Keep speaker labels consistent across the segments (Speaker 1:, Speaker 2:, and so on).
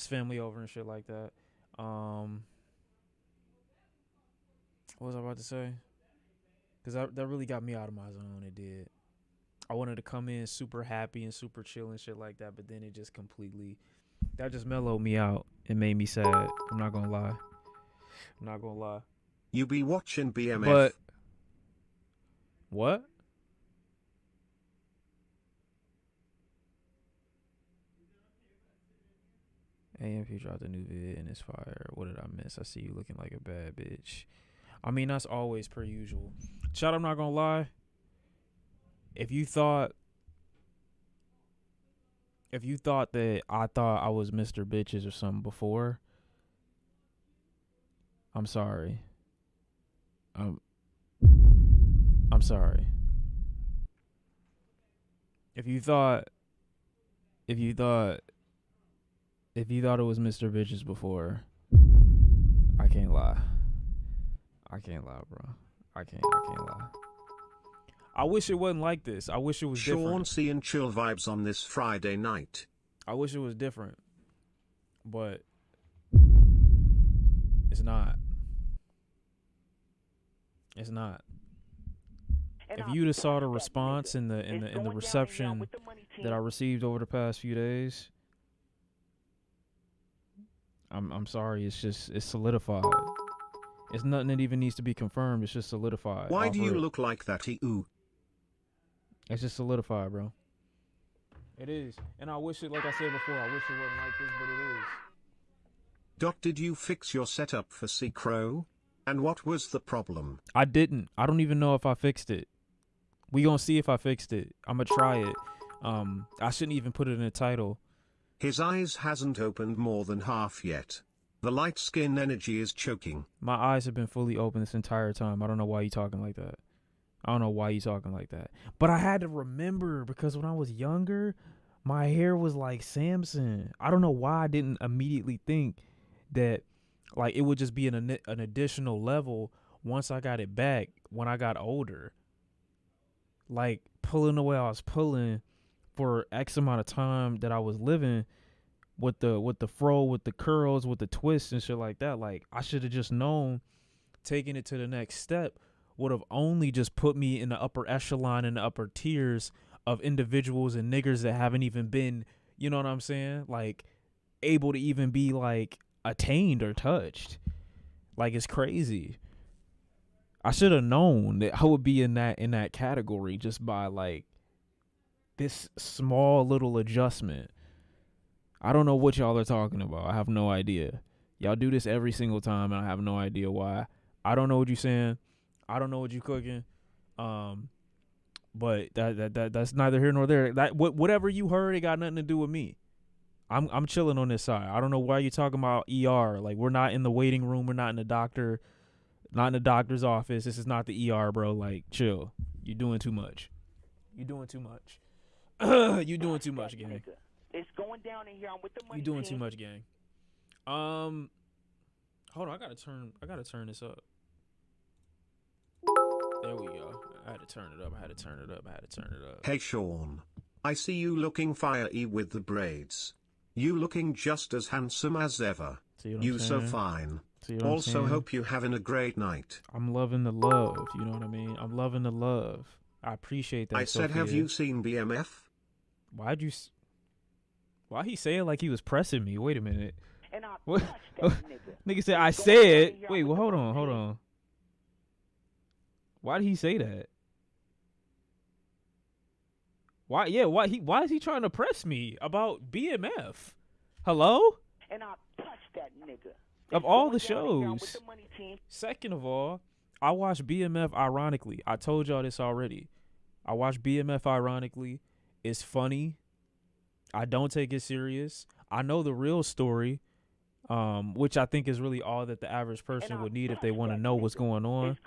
Speaker 1: his family over and shit like that. Um, what was I about to say? Because that really got me out of my zone. It did. I wanted to come in super happy and super chill and shit like that, but then it just completely that just mellowed me out. It made me sad. I'm not gonna lie. I'm not gonna lie.
Speaker 2: You be watching
Speaker 1: But
Speaker 2: BMF?
Speaker 1: what? AMP dropped a new vid and it's fire. What did I miss? I see you looking like a bad bitch. I mean, that's always per usual. Chad, I'm not gonna lie. If you thought that I thought I was Mr. Bitches or something before, I'm sorry. Um, I'm sorry. If you thought if you thought it was Mr. Bitches before, I can't lie. I can't lie, bro. I can't lie. I wish it wasn't like this. I wish it was
Speaker 2: Shawn
Speaker 1: different.
Speaker 2: seeing chill vibes on this Friday night.
Speaker 1: I wish it was different. But it's not. It's not. If you'd have saw the response and the reception that I received over the past few days, I'm sorry. It's solidified. It's nothing that even needs to be confirmed. It's just solidified.
Speaker 2: Why do you look like that? Ooh.
Speaker 1: It's just solidified, bro. It is. And I wish it, like I said before, I wish it wasn't like this, but it is.
Speaker 2: Doc, did you fix your setup for C-Crow? And what was the problem?
Speaker 1: I didn't. I don't even know if I fixed it. We gonna see if I fixed it. I'm gonna try it. I shouldn't even put it in the title.
Speaker 2: His eyes hasn't opened more than half yet. The light skin energy is choking.
Speaker 1: My eyes have been fully open this entire time. I don't know why you talking like that. I don't know why you talking like that. But I had to remember because when I was younger, my hair was like Samson. I don't know why I didn't immediately think that like it would just be an additional level once I got it back when I got older. Like pulling the way I was pulling for X amount of time that I was living with the fro, with the curls, with the twists and shit like that. Like I should have just known taking it to the next step would have only just put me in the upper echelon and the upper tiers of individuals and niggers that haven't even been, you know what I'm saying? Like able to even be like attained or touched. Like it's crazy. I should have known that I would be in that category just by like this small little adjustment. I don't know what y'all are talking about. I have no idea. Y'all do this every single time and I have no idea why. I don't know what you're saying. I don't know what you cooking, but that's neither here nor there. That whatever you heard, it got nothing to do with me. I'm chilling on this side. I don't know why you're talking about ER. Like we're not in the waiting room. We're not in the doctor's office. This is not the ER, bro. Like chill. You're doing too much. You're doing too much. You doing too much, gang.
Speaker 3: It's going down in here. I'm with the money.
Speaker 1: You doing too much, gang. Hold on. I gotta turn this up. There we go. I had to turn it up.
Speaker 2: Hey Shawn. I see you looking fiery with the braids. You looking just as handsome as ever. You so fine. Also hope you having a great night.
Speaker 1: I'm loving the love. You know what I mean? I'm loving the love. I appreciate that.
Speaker 2: I said,
Speaker 1: Sophia.
Speaker 2: have you seen BMF?
Speaker 1: Why he say it like he was pressing me? Wait a minute.
Speaker 3: And I
Speaker 1: What?
Speaker 3: touched that nigga.
Speaker 1: Nigga said I said. Wait, well, hold on. Why did he say that? Why is he trying to press me about BMF? Hello?
Speaker 3: And I touched that nigga.
Speaker 1: Of all the shows. Second of all, I watch BMF ironically. I told y'all this already. I watch BMF ironically. It's funny. I don't take it serious. I know the real story, which I think is really all that the average person would need if they want to know what's going on.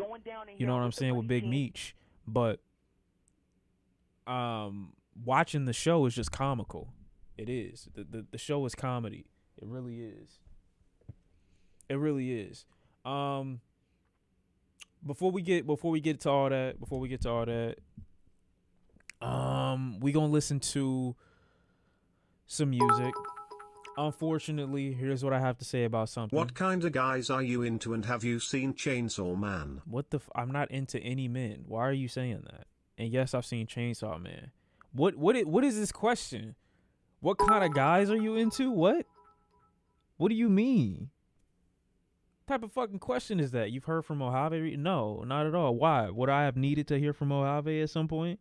Speaker 1: You know what I'm saying with Big Meech. But watching the show is just comical. It is. The show is comedy. It really is. It really is. Before we get to all that, we gonna listen to some music. Unfortunately, here's what I have to say about something.
Speaker 2: What kind of guys are you into, and have you seen Chainsaw Man?
Speaker 1: What the I'm not into any men. Why are you saying that? And yes, I've seen Chainsaw Man. What is this question? What kind of guys are you into? What do you mean? What type of fucking question is that? You've heard from Mojave? No, not at all. Why? Would I have needed to hear from Mojave at some point?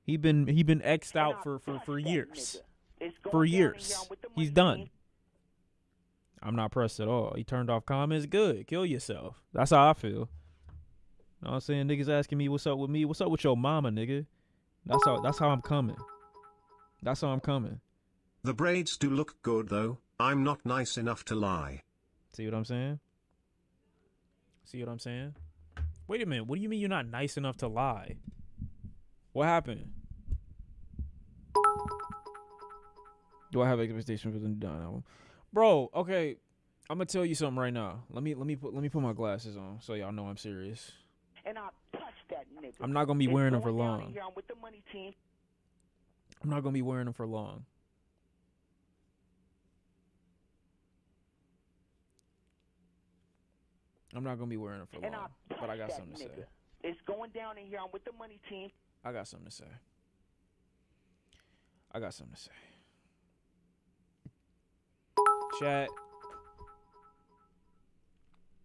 Speaker 1: He been X'd out for years. For years. He's done. I'm not pressed at all. He turned off comments. Good. Kill yourself. That's how I feel. Know what I'm saying? Niggas asking me what's up with me. What's up with your mama, nigga? That's how I'm coming. That's how I'm coming.
Speaker 2: The braids do look good though. I'm not nice enough to lie.
Speaker 1: See what I'm saying? See what I'm saying? Wait a minute. What do you mean you're not nice enough to lie? What happened? Do I have expectations for the done album? Bro, okay. I'm gonna tell you something right now. Let me put my glasses on so y'all know I'm serious.
Speaker 3: And I'll touch that nigga.
Speaker 1: I'm not gonna be wearing them for long.
Speaker 3: Here, I'm with the money team.
Speaker 1: I'm not gonna be wearing them for long. I'm not gonna be wearing them for long. But I got something to say.
Speaker 3: It's going down in here. I'm with the money team.
Speaker 1: I got something to say. I got something to say. Chat.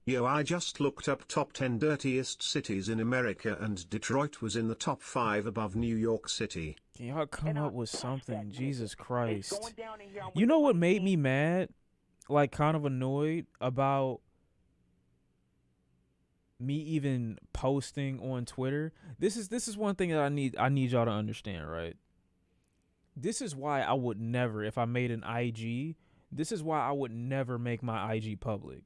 Speaker 2: Yo, I just looked up top 10 dirtiest cities in America and Detroit was in the top 5 above New York City.
Speaker 1: Can y'all come up with something? Jesus Christ. You know what made me mad? Like kind of annoyed about me even posting on Twitter. This is one thing that I need y'all to understand, right? This is why I would never, if I made an IG, this is why I would never make my IG public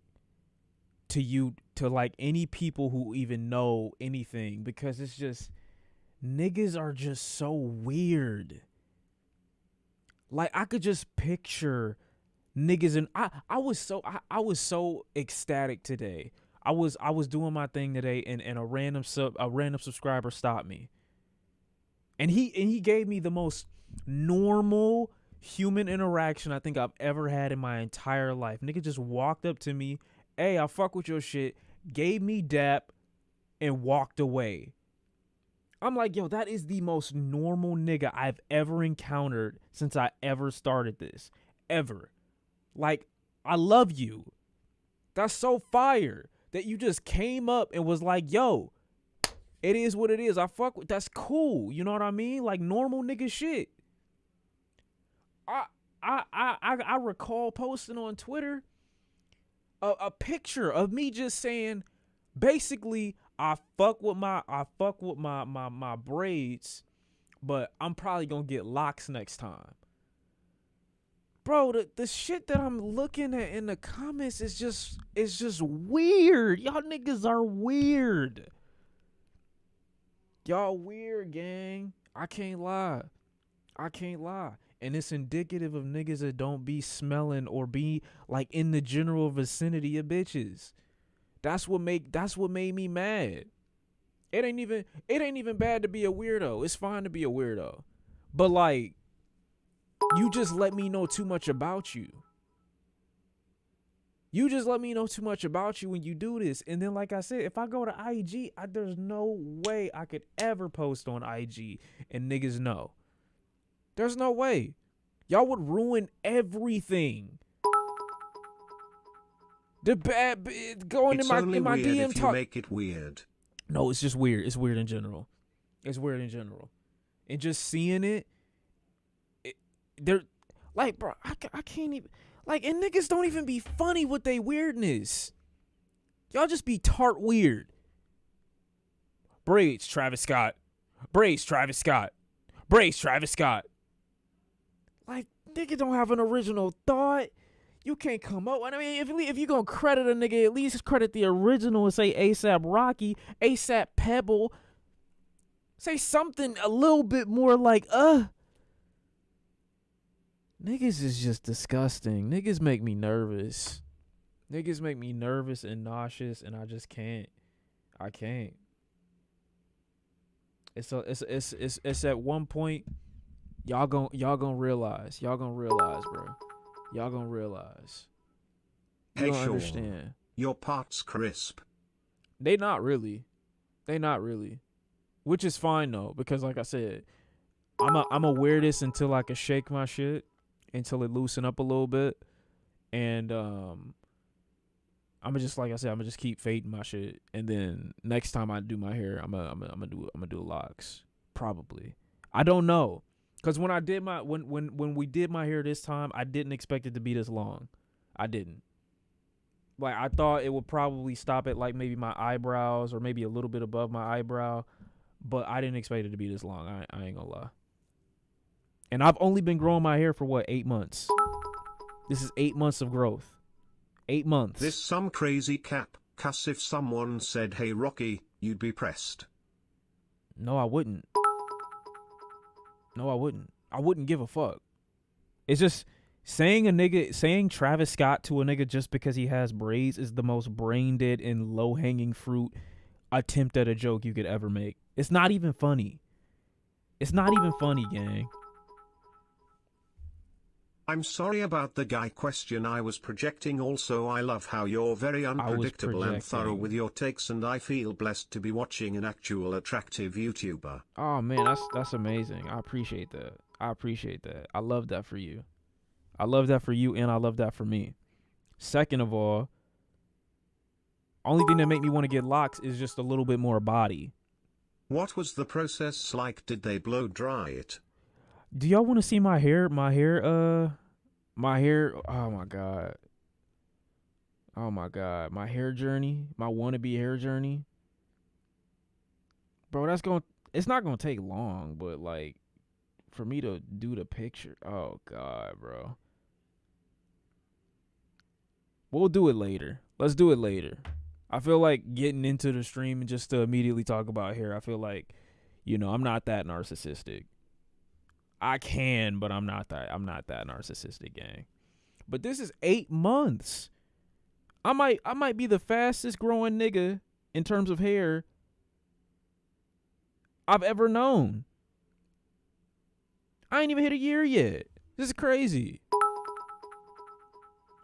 Speaker 1: to like any people who even know anything, because it's just niggas are just so weird. Like I could just picture niggas, and I was so ecstatic today. I was doing my thing today, and a random subscriber stopped me, and he gave me the most normal human interaction I think I've ever had in my entire life. Nigga just walked up to me, hey, I fuck with your shit, gave me dap, and walked away. I'm like, yo, that is the most normal nigga I've ever encountered since I ever started this. Ever. Like, I love you. That's so fire that you just came up and was like, yo, it is what it is. I fuck with, that's cool. You know what I mean? Like normal nigga shit. I recall posting on Twitter a picture of me just saying, basically, I fuck with my braids, but I'm probably gonna get locks next time. Bro, the shit that I'm looking at in the comments is just weird. Y'all niggas are weird. Y'all weird, gang. I can't lie. And it's indicative of niggas that don't be smelling or be like in the general vicinity of bitches. That's what made me mad. It ain't even bad to be a weirdo. It's fine to be a weirdo. But like, you just let me know too much about you. You just let me know too much about you when you do this. And then, like I said, if I go to IG, there's no way I could ever post on IG and niggas know. There's no way. Y'all would ruin everything. The bad going
Speaker 2: it's
Speaker 1: in my DM
Speaker 2: talk. You make it weird.
Speaker 1: No, it's just weird. It's weird in general. And just seeing it, they're like, bro, I can't even, like, and niggas don't even be funny with they weirdness. Y'all just be tart weird. Braids, Travis Scott. Like, nigga don't have an original thought. You can't come up. I mean, if you gonna credit a nigga, at least credit the original and say ASAP Rocky, ASAP Pebble. Say something a little bit more like, Niggas is just disgusting. Niggas make me nervous. Niggas make me nervous and nauseous, and I just can't. I can't. It's at one point, Y'all gonna realize. Y'all gonna realize, bro. Y'all gonna realize. You
Speaker 2: Hey,
Speaker 1: don't
Speaker 2: Shawn,
Speaker 1: understand.
Speaker 2: your parts crisp.
Speaker 1: They not really. Which is fine though, because like I said, I'ma wear this until I can shake my shit, until it loosen up a little bit, and I'ma just, like I said, I'ma just keep fading my shit, and then next time I do my hair, I'ma do locks probably. I don't know, cause when I did my when we did my hair this time, I didn't expect it to be this long. I didn't. Like, I thought it would probably stop at like maybe my eyebrows or maybe a little bit above my eyebrow, but I didn't expect it to be this long. I ain't gonna lie. And I've only been growing my hair for what, 8 months. This is 8 months of growth. 8 months.
Speaker 2: This some crazy cap, cuss if someone said, hey Rocky, you'd be pressed.
Speaker 1: No, I wouldn't. I wouldn't give a fuck. It's just saying Travis Scott to a nigga just because he has braids is the most brain dead and low hanging fruit attempt at a joke you could ever make. It's not even funny. It's not even funny, gang.
Speaker 2: I'm sorry about the guy question. I was projecting. Also, I love how you're very unpredictable and thorough with your takes, and I feel blessed to be watching an actual attractive YouTuber.
Speaker 1: Oh man, that's amazing. I appreciate that. I love that for you. And I love that for me. Second of all, only thing that make me want to get locks is just a little bit more body.
Speaker 2: What was the process like? Did they blow dry it?
Speaker 1: Do y'all want to see my hair? Oh my god. My hair journey, my wannabe hair journey. Bro, it's not gonna take long, but like for me to do the picture. Oh god, bro. We'll do it later. Let's do it later. I feel like getting into the stream and just to immediately talk about hair, I feel like, I'm not that narcissistic. I can, but I'm not that narcissistic, gang. But this is 8 months. I might be the fastest growing nigga in terms of hair I've ever known. I ain't even hit a year yet. This is crazy.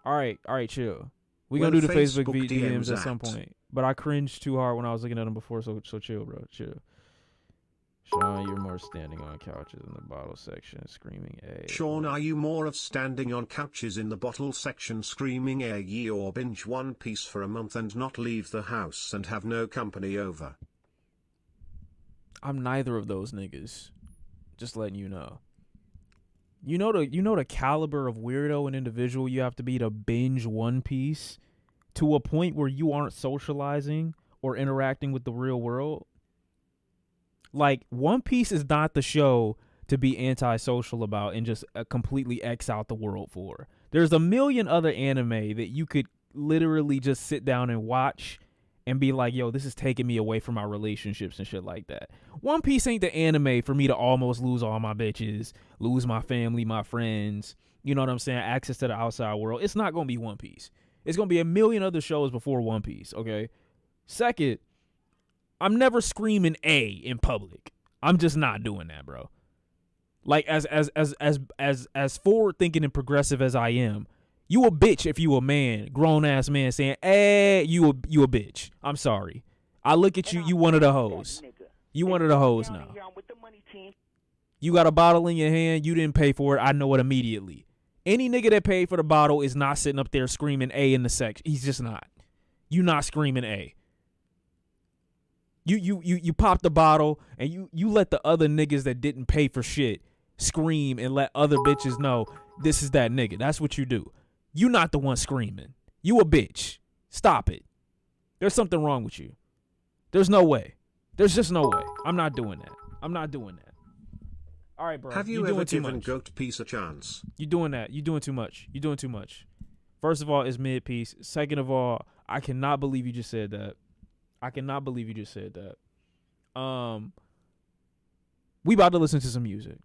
Speaker 1: All right, chill. We're going to do the Facebook DMs at some point. But I cringed too hard when I was looking at them before, so chill, bro. Chill. Shawn, you're more standing on couches in the bottle section, screaming A.
Speaker 2: Shawn, are you more of standing on couches in the bottle section screaming A ye, or binge One Piece for a month and not leave the house and have no company over?
Speaker 1: I'm neither of those niggas. Just letting you know. You know the caliber of weirdo and individual you have to be to binge One Piece to a point where you aren't socializing or interacting with the real world? Like, One Piece is not the show to be antisocial about and just completely X out the world for. There's a million other anime that you could literally just sit down and watch and be like, yo, this is taking me away from my relationships and shit like that. One Piece ain't the anime for me to almost lose all my bitches, lose my family, my friends, you know what I'm saying, access to the outside world. It's not going to be One Piece. It's going to be a million other shows before One Piece, okay? Second, I'm never screaming A in public. I'm just not doing that, bro. Like, as forward thinking and progressive as I am, you a bitch if you a man, grown ass man saying, "Hey, you a bitch." I'm sorry. I look at you, you one of the hoes. You one of the hoes now. You got a bottle in your hand, you didn't pay for it. I know it immediately. Any nigga that paid for the bottle is not sitting up there screaming A in the sex. He's just not. You not screaming A. You pop the bottle and you let the other niggas that didn't pay for shit scream and let other bitches know this is that nigga. That's what you do. You not the one screaming. You a bitch. Stop it. There's something wrong with you. There's no way. There's just no way. I'm not doing that. All right, bro.
Speaker 2: Have you ever given Goat Piece a chance?
Speaker 1: You doing that. You doing too much. First of all, it's mid-piece. Second of all, I cannot believe you just said that. We about to listen to some music.